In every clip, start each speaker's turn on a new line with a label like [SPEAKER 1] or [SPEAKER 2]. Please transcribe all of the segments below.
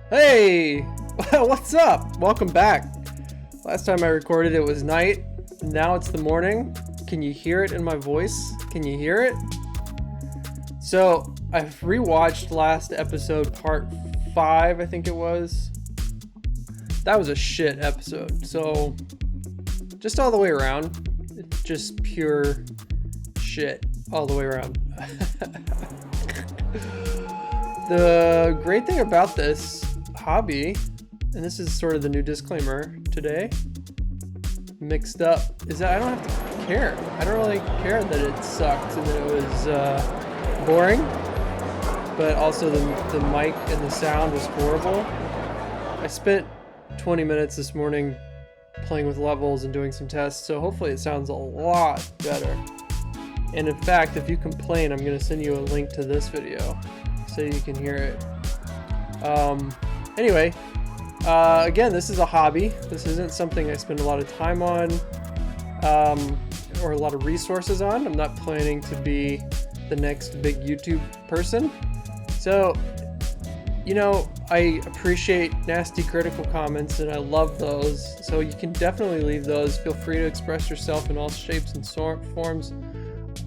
[SPEAKER 1] Hey, what's up? Welcome back. Last time I recorded it was night. Now it's the morning. Can you hear it in my voice? Can you hear it? So I've rewatched last episode, part 5, I think it was. That was a shit episode. So just all the way around, it's just pure shit all the way around. The great thing about this hobby, and this is sort of the new disclaimer today, mixed up, is that I don't have to care. I don't really care that it sucked and that it was boring, but also the mic and the sound was horrible. I spent 20 minutes this morning playing with levels and doing some tests, so hopefully it sounds a lot better. And in fact, if you complain, I'm going to send you a link to this video so you can hear it. Anyway, again, this is a hobby. This isn't something I spend a lot of time on or a lot of resources on. I'm not planning to be the next big YouTube person. So, you know, I appreciate nasty critical comments and I love those. So you can definitely leave those. Feel free to express yourself in all shapes and forms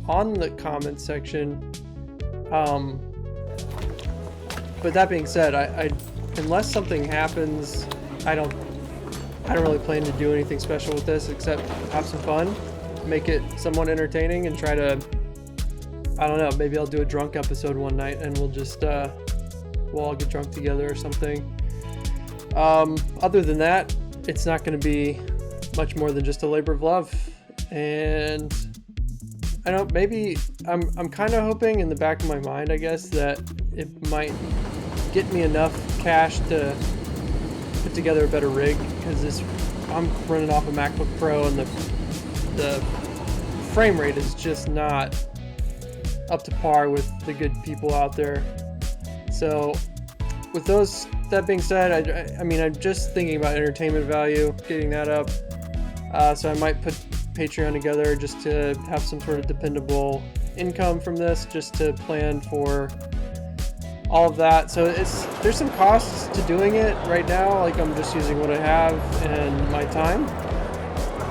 [SPEAKER 1] on the comment section. But that being said, I unless something happens, I don't really plan to do anything special with this except have some fun, make it somewhat entertaining, and try to, I don't know, maybe I'll do a drunk episode one night and we'll just we'll all get drunk together or something. Other than that, it's not going to be much more than just a labor of love. And I don't, maybe I'm kind of hoping in the back of my mind, I guess, that it might get me enough cash to put together a better rig, because I'm running off a MacBook Pro and the frame rate is just not up to par with the good people out there. So with that being said, I mean, I'm just thinking about entertainment value, getting that up. So I might put Patreon together just to have some sort of dependable income from this, just to plan for all of that. So there's some costs to doing it right now. Like, I'm just using what I have and my time.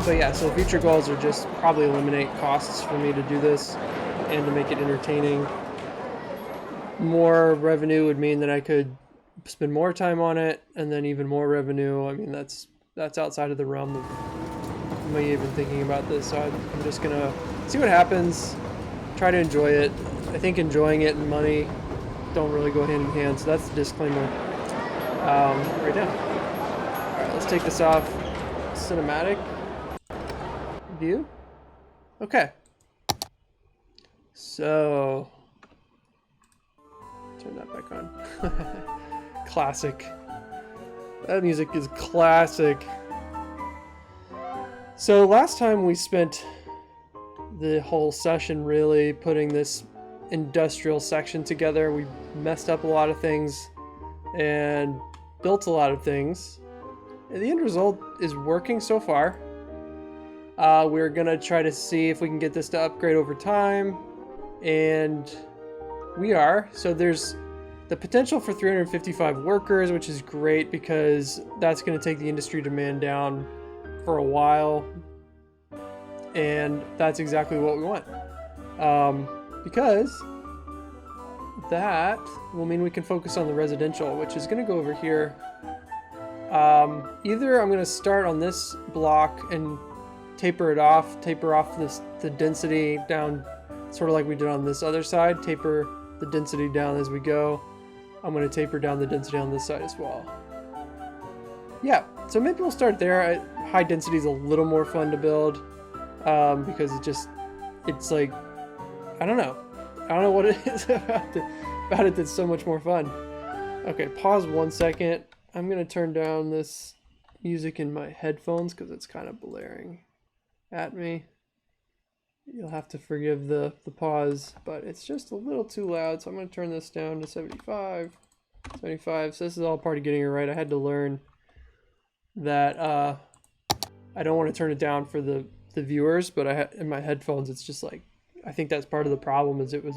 [SPEAKER 1] But yeah, so future goals are just probably eliminate costs for me to do this and to make it entertaining. More revenue would mean that I could spend more time on it, and then even more revenue. I mean, that's outside of the realm of me even thinking about this. So I'm just gonna see what happens, try to enjoy it. I think enjoying it and money don't really go hand in hand, so that's the disclaimer right now. All right, let's take this off. Cinematic view. Okay, so turn that back on. Classic. That music is classic. So last time we spent the whole session really putting this industrial section together. We messed up a lot of things and built a lot of things. And the end result is working so far. We're gonna try to see if we can get this to upgrade over time, and we are. So there's the potential for 355 workers, which is great because that's going to take the industry demand down for a while, and that's exactly what we want, because that will mean we can focus on the residential, which is going to go over here. Either I'm going to start on this block and taper off the density down, sort of like we did on this other side, taper the density down as we go. I'm going to taper down the density on this side as well. Yeah, so maybe we'll start there. High density is a little more fun to build, because it's like, I don't know what it is about it that's so much more fun. Okay, pause 1 second. I'm going to turn down this music in my headphones because it's kind of blaring at me. You'll have to forgive the pause, but it's just a little too loud, so I'm going to turn this down to 75. So this is all part of getting it right. I had to learn that I don't want to turn it down for the viewers, but in my headphones, it's just like, I think that's part of the problem, is it was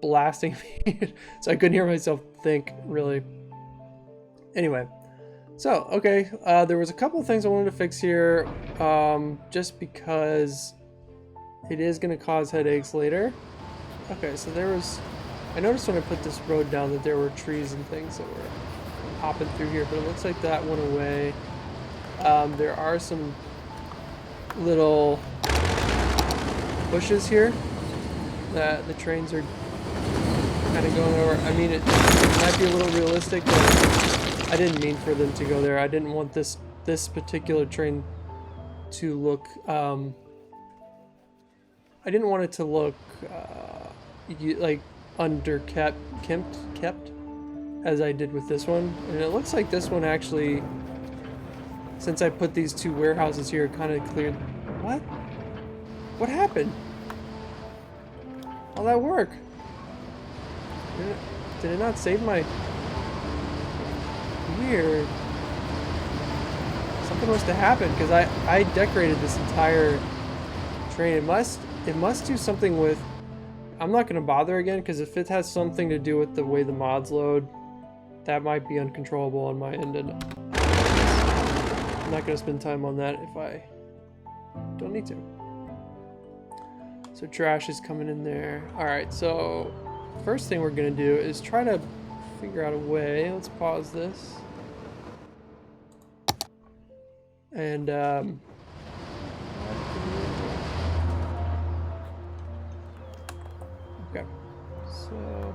[SPEAKER 1] blasting me, so I couldn't hear myself think, really. Anyway, so okay, there was a couple of things I wanted to fix here, just because it is going to cause headaches later. Okay, so I noticed when I put this road down that there were trees and things that were hopping through here, but it looks like that went away. There are some little bushes here that the trains are kind of going over. I mean, it might be a little realistic, but I didn't mean for them to go there. I didn't want this particular train to look, I didn't want it to look like kept as I did with this one. And it looks like this one actually, since I put these two warehouses here, kind of cleared. What happened? All that work? Did it not save my... Weird. Something must have happened, because I decorated this entire train. It must do something with... I'm not going to bother again, because if it has something to do with the way the mods load, that might be uncontrollable on my end, and I'm not going to spend time on that if I don't need to. So trash is coming in there. Alright, so first thing we're going to do is try to figure out a way. Let's pause this. And, okay. So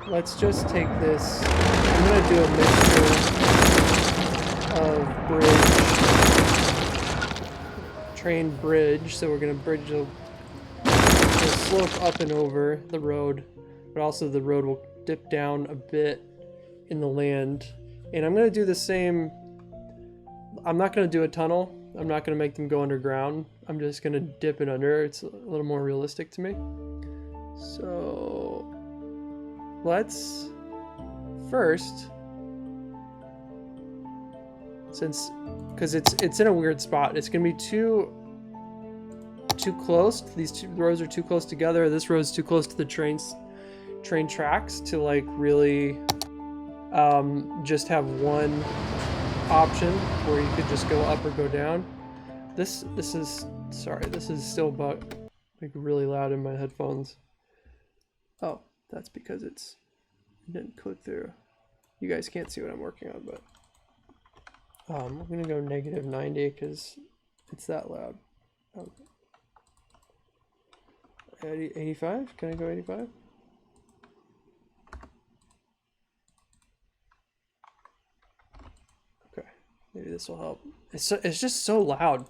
[SPEAKER 1] let's just take this. I'm going to do a mixture of train bridge. So we're going to bridge the slope up and over the road, but also the road will dip down a bit in the land. And I'm going to do the same. I'm not going to do a tunnel. I'm not going to make them go underground. I'm just going to dip it under. It's a little more realistic to me. So let's first, because it's in a weird spot. It's going to be too close. These two rows are too close together. This row is too close to the train tracks to like really just have one option where you could just go up or go down. This is still like really loud in my headphones. Oh, that's because it didn't click through. You guys can't see what I'm working on, but I'm gonna go -90 because it's that loud. 85? Can I go 85? Okay, maybe this will help. It's just so loud,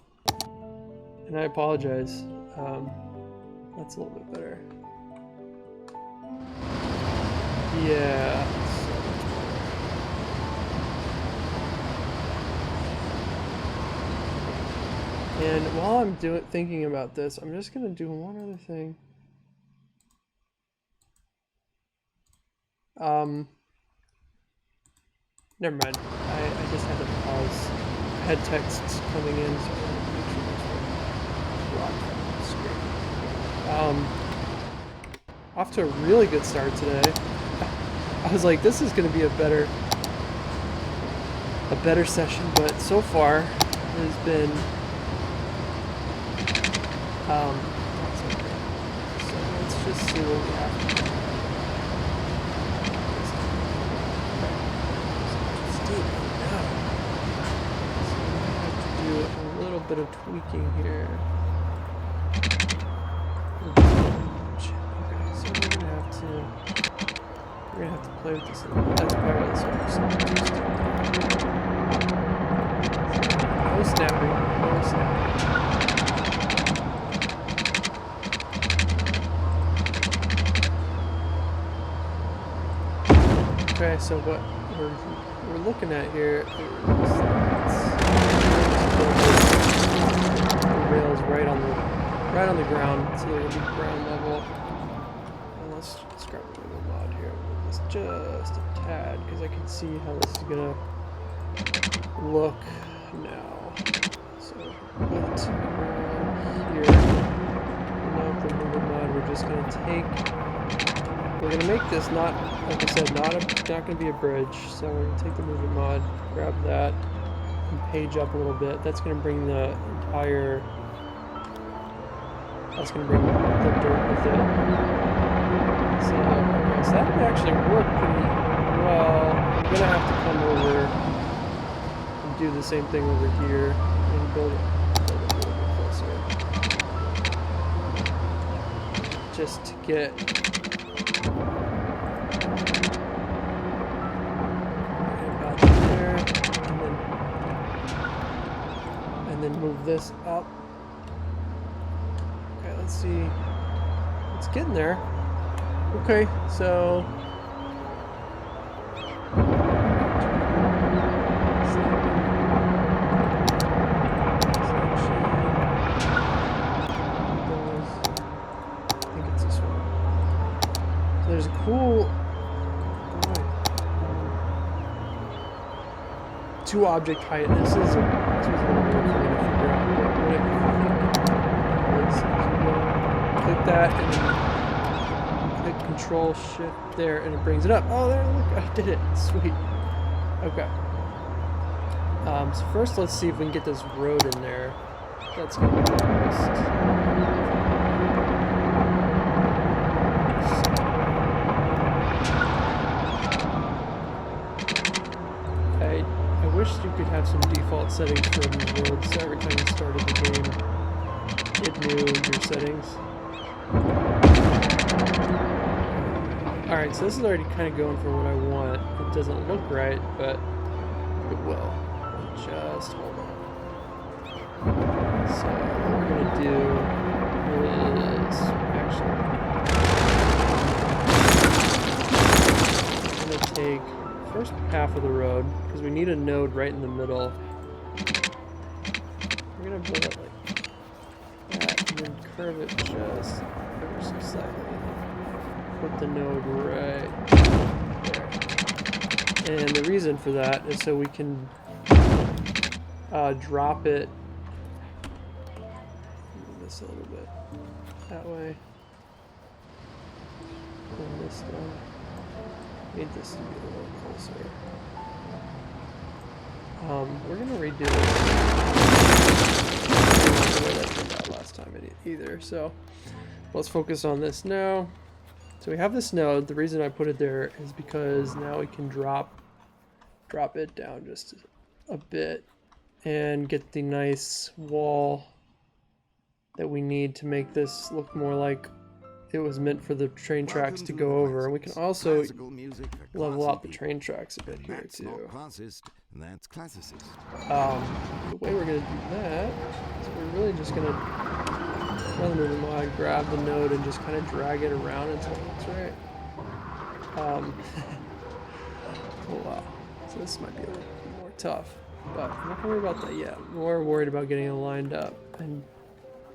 [SPEAKER 1] and I apologize. That's a little bit better. Yeah. And while I'm thinking about this, I'm just gonna do one other thing. Never mind. I just had to pause. I had texts coming in, so I wanted to make sure those were blocked from the screen. Off to a really good start today. I was like, this is gonna be a better session, but so far it has been not so good. So let's just see what we have. A little bit of tweaking here. Okay, so we're gonna have to play with this a little bit. That's probably the circumstances. No snapping. Okay, so what we're looking at here is rails right on the ground, so it'll be ground level. And let's grab a little mod here. It's just a tad, because I can see how this is gonna look now. So put here. Now with the movement mod, we're just gonna take we're gonna make this not, like I said, not gonna be a bridge. So we're gonna take the movement mod, grab that, and page up a little bit. That's gonna bring the entire. That's gonna bring the dirt with it. So, okay, so that would actually work pretty well. I'm gonna have to come over and do the same thing over here and build it a little bit closer. Just to get about there, and then move this up. Okay, let's see. It's getting there. Okay, so there's a cool two object height. This is a little bit for me to figure out, but what I think is click that and then click Control Shift there, and it brings it up. Oh, there! Look, I did it. Sweet. Okay. So first, let's see if we can get this road in there. That's gonna be the most. I wish you could have some default settings for these roads, so every time you started the game, it knew your settings. Alright, so this is already kind of going for what I want. It doesn't look right, but it will. Just hold on. So what we're going to do is actually I'm going to take first half of the road, because we need a node right in the middle. We're going to build it like that, and then curve it just ever so slightly. Put the node right there. And the reason for that is so we can drop it. Move this a little bit that way. Pull this down. Need this to be a little closer. We're gonna redo this. I didn't like the way that turned out last time either, so let's focus on this now. So we have this node. The reason I put it there is because now we can drop it down just a bit and get the nice wall that we need to make this look more like it was meant for the train tracks to go over. And we can also level out the train tracks a bit here too. The way we're going to do that is we're really just going to run the moving mod, grab the node, and just kind of drag it around until it looks right. Oh wow. So this might be a little more tough, but I'm not going to worry about that yet. I'm more worried about getting it lined up and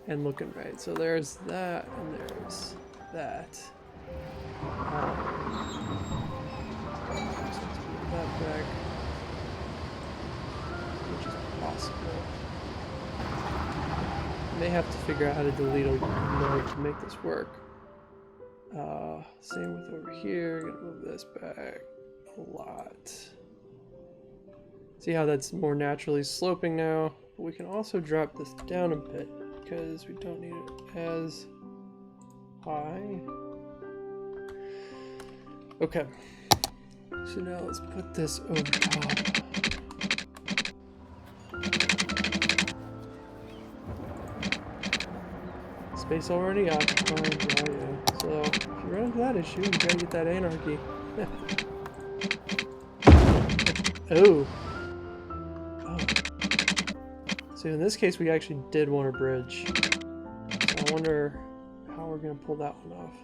[SPEAKER 1] looking right. So there's that, and there's that. Just let's move that back, which is possible. May have to figure out how to delete a node to make this work. Same with over here. Gonna move this back a lot. See how that's more naturally sloping now? But we can also drop this down a bit because we don't need it as high. Okay. So now let's put this over top. Space already occupied, yeah. So if you run into that issue, you gotta get that anarchy. Oh. So in this case, we actually did want a bridge. So I wonder how we're gonna pull that one off.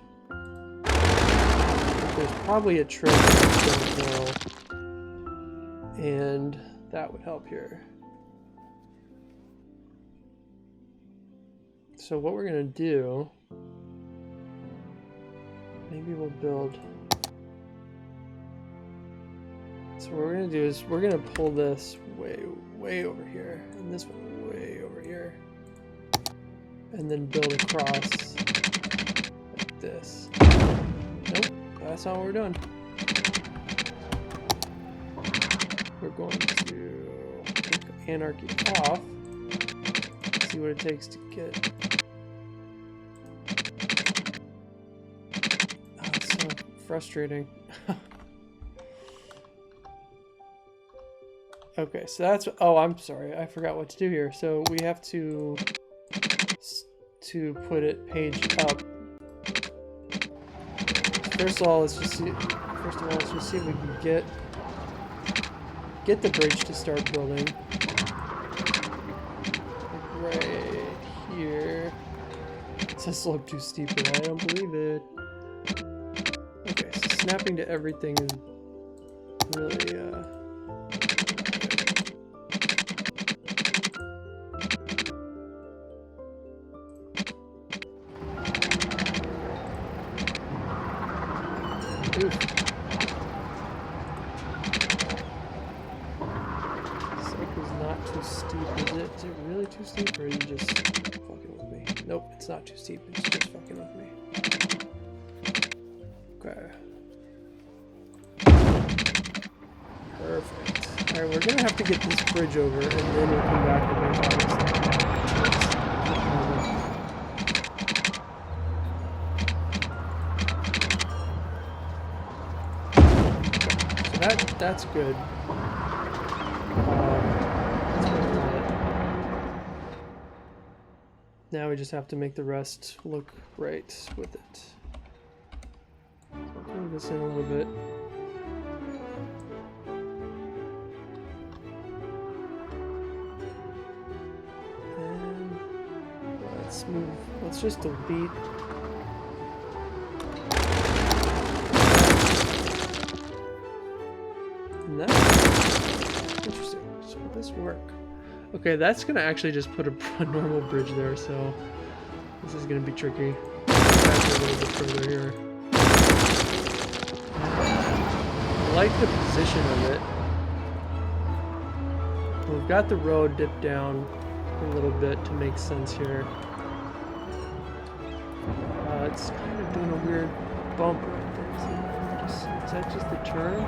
[SPEAKER 1] There's probably a trick I don't know, and that would help here. So what we're gonna do, maybe we'll build. So what we're gonna do is we're gonna pull this way over here, and this one way over here, and then build across like this. Nope. that's not what we're doing. We're going to take Anarchy off. See what it takes to get. Oh, it's so frustrating. Okay, so that's. Oh, I'm sorry. I forgot what to do here. So we have to put it page up. First of all, let's just see. Let's just see if we can get the bridge to start building. Like right here. It says slope too steep, but I don't believe it. Okay, so snapping to everything is really Oof. Slope is not too steep, is it? Is it really too steep, or are you just fucking with me? Nope, it's not too steep, it's just fucking with me. Okay. Perfect. Alright, we're gonna have to get this bridge over, and then we'll come back and make all this stuff. That's good. Now we just have to make the rest look right with it. So I'll move this in a little bit. And let's move. Let's just delete. Interesting. So will this work? Okay, that's gonna actually just put a normal bridge there, so this is gonna be tricky. Back a little bit further here. I like the position of it. We've got the road dipped down a little bit to make sense here. It's kind of doing a weird bump right there. Is that just the turn?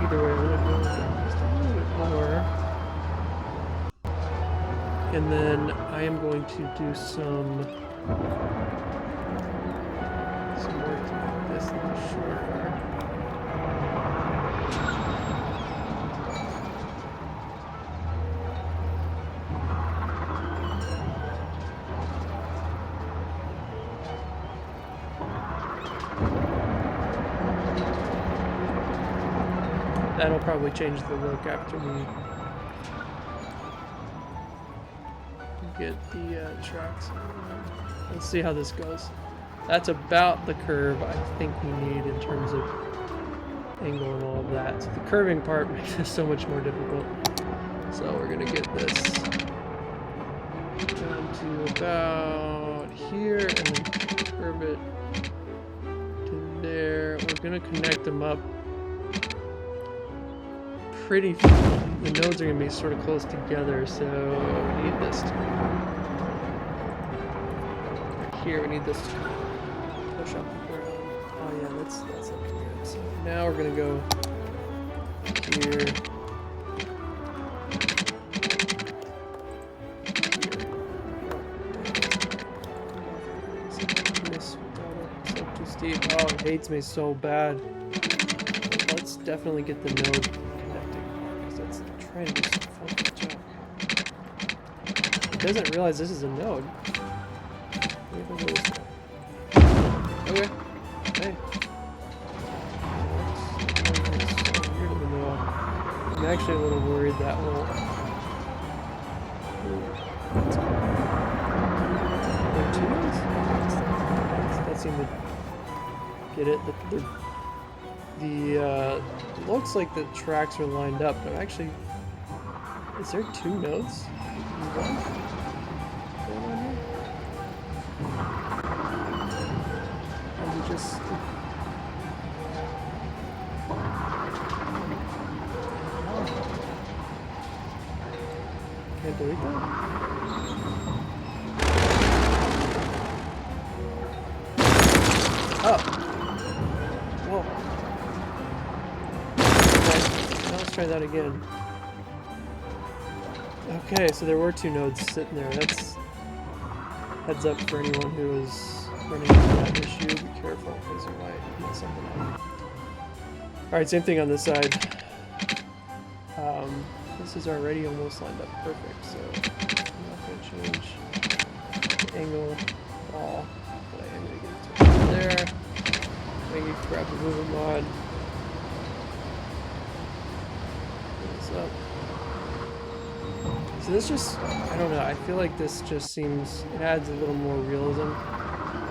[SPEAKER 1] Either way, I'm gonna go just a little bit more. And then I am going to do some work to make this a little shorter. That'll probably change the look after we get the tracks. Let's see how this goes. That's about the curve I think we need in terms of angle and all of that. So the curving part makes this so much more difficult. So we're gonna get this down to about here and then curve it to there. We're gonna connect them up pretty. The nodes are gonna be sort of close together, so we need this to here. We need this to push up the ground. Oh yeah, that's looking good. So now we're gonna go here. It's too steep. Oh, it hates me so bad. Let's definitely get the node. Trying to do some fucking junk. It doesn't realize this is a node. Okay. Hey. I'm actually a little worried that will. Two nodes? That seemed to get it. The looks like the tracks are lined up, but actually. Is there two nodes? One? Or we just... Can't delete that? up. Whoa. Okay, now let's try that again. Okay, so there were 2 nodes sitting there. That's heads up for anyone who is running into that issue. Be careful because you might mess something up. Alright, same thing on this side. This is already almost lined up perfect, so I'm not going to change the angle at all, but I am going to get it to there. Maybe grab the movement mod. Put this up. So this just, I don't know, I feel like this just seems, it adds a little more realism,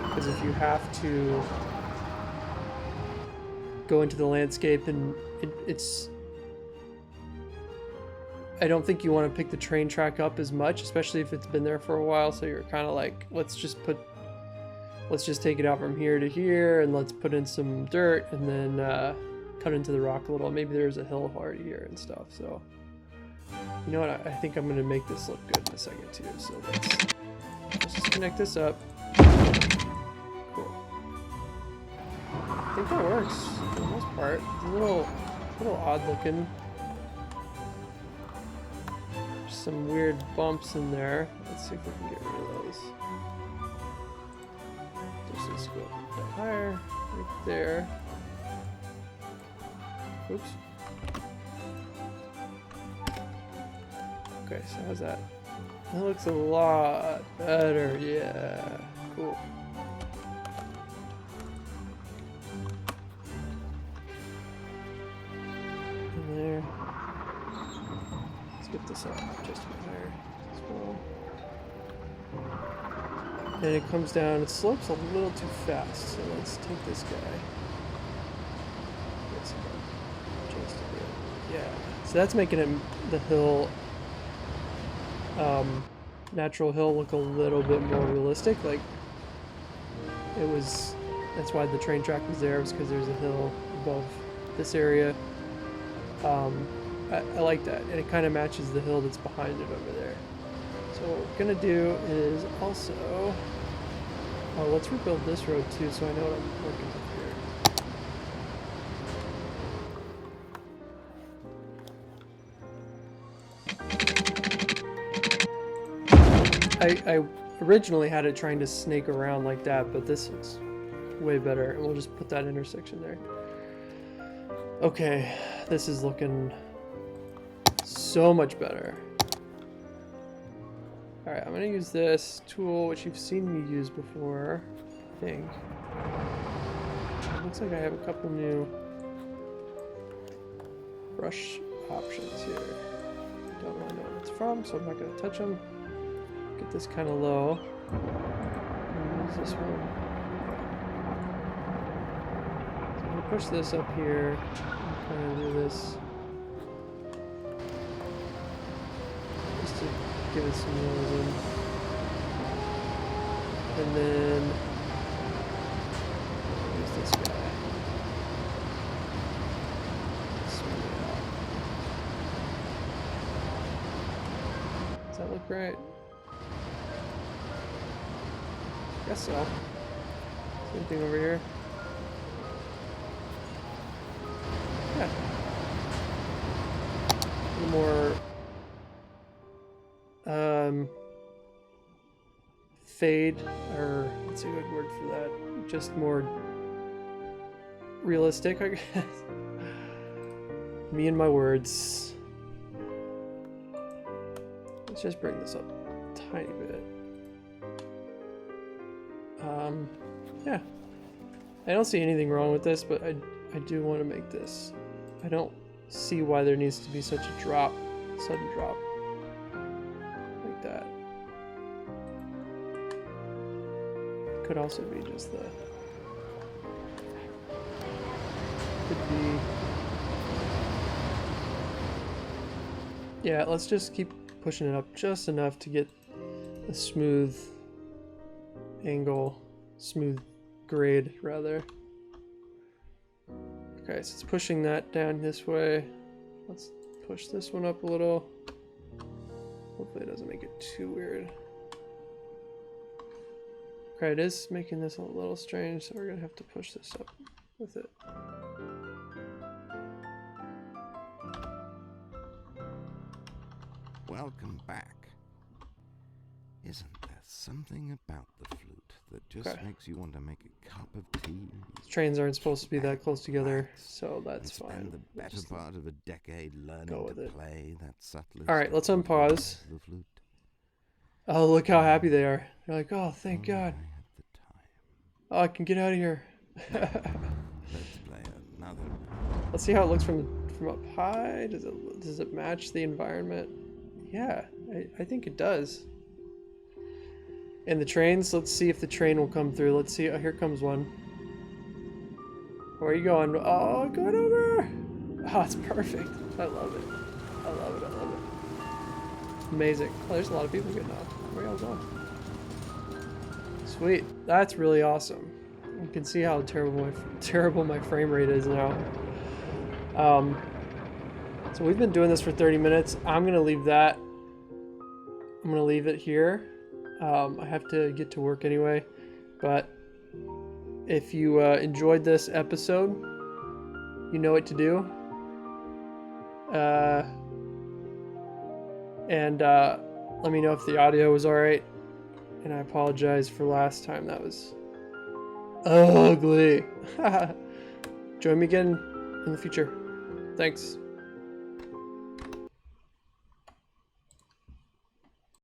[SPEAKER 1] because if you have to go into the landscape and it's, I don't think you want to pick the train track up as much, especially if it's been there for a while, so you're kind of like, let's just take it out from here to here, and let's put in some dirt, and then cut into the rock a little. Maybe there's a hill already here and stuff, so. You know what, I think I'm going to make this look good in a second too, so let's just connect this up. Cool. I think that works for the most part. It's a little odd looking. There's some weird bumps in there. Let's see if we can get rid of those. Just go a bit higher, right there. Oops. Okay, so how's that? That looks a lot better, yeah, cool. In there. Let's get this up just a bit higher as well. And it comes down, it slopes a little too fast, so let's take this guy. Just a bit. Yeah, so that's making it, the hill, natural hill look a little bit more realistic. Like it was, that's why the train track was there, was because there's a hill above this area. I like that, and it kind of matches the hill that's behind it over there. So what we're gonna do is also, oh, let's rebuild this road too, so I know what I'm working with here. I originally had it trying to snake around like that, but this looks way better, and we'll just put that intersection there. Okay, this is looking so much better. Alright, I'm going to use this tool, which you've seen me use before, I think. It looks like I have a couple new brush options here. Don't really know what it's from, so I'm not going to touch them. Get this kind of low. And use this one. So I'm going to push this up here and kind of do this just to give it some realism. And then use this guy. Smooth it out. Does that look right? Guess so. Same thing over here. Yeah. A little more fade, or what's a good word for that? Just more realistic, I guess. Me and my words. Let's just bring this up a tiny bit. Yeah. I don't see anything wrong with this, but I do want to make this. I don't see why there needs to be such a drop, sudden drop. Like that. Could also be just the... Could be... Yeah, let's just keep pushing it up just enough to get a smooth angle, smooth grade rather. Okay, so it's pushing that down this way. Let's push this one up a little. Hopefully it doesn't make it too weird. Okay, it is making this a little strange, so we're gonna have to push this up with it.
[SPEAKER 2] Welcome back. Isn't there something about the flute that just makes you want to make a cup of tea?
[SPEAKER 1] These trains aren't supposed to be that close together, so that's
[SPEAKER 2] and spend
[SPEAKER 1] fine.
[SPEAKER 2] the better part of a decade learning to play that subtlest.
[SPEAKER 1] All right, let's unpause.
[SPEAKER 2] The flute.
[SPEAKER 1] Oh, look how happy they are. They're like, oh, thank God.
[SPEAKER 2] I had the time.
[SPEAKER 1] Oh, I can get out of here.
[SPEAKER 2] Let's play another.
[SPEAKER 1] Let's see how it looks from up high. Does it match the environment? Yeah, I think it does. And the trains, let's see if the train will come through. Let's see. Oh, here comes one. Where are you going? Oh, going over. Oh, it's perfect. I love it. I love it. I love it. Amazing. Oh, there's a lot of people getting off. Where y'all going? Sweet. That's really awesome. You can see how terrible my frame rate is now. So we've been doing this for 30 minutes. I'm gonna leave that. I'm gonna leave it here. I have to get to work anyway, but if you enjoyed this episode, you know what to do. And let me know if the audio was alright. And I apologize for last time. That was ugly. Join me again in the future. Thanks.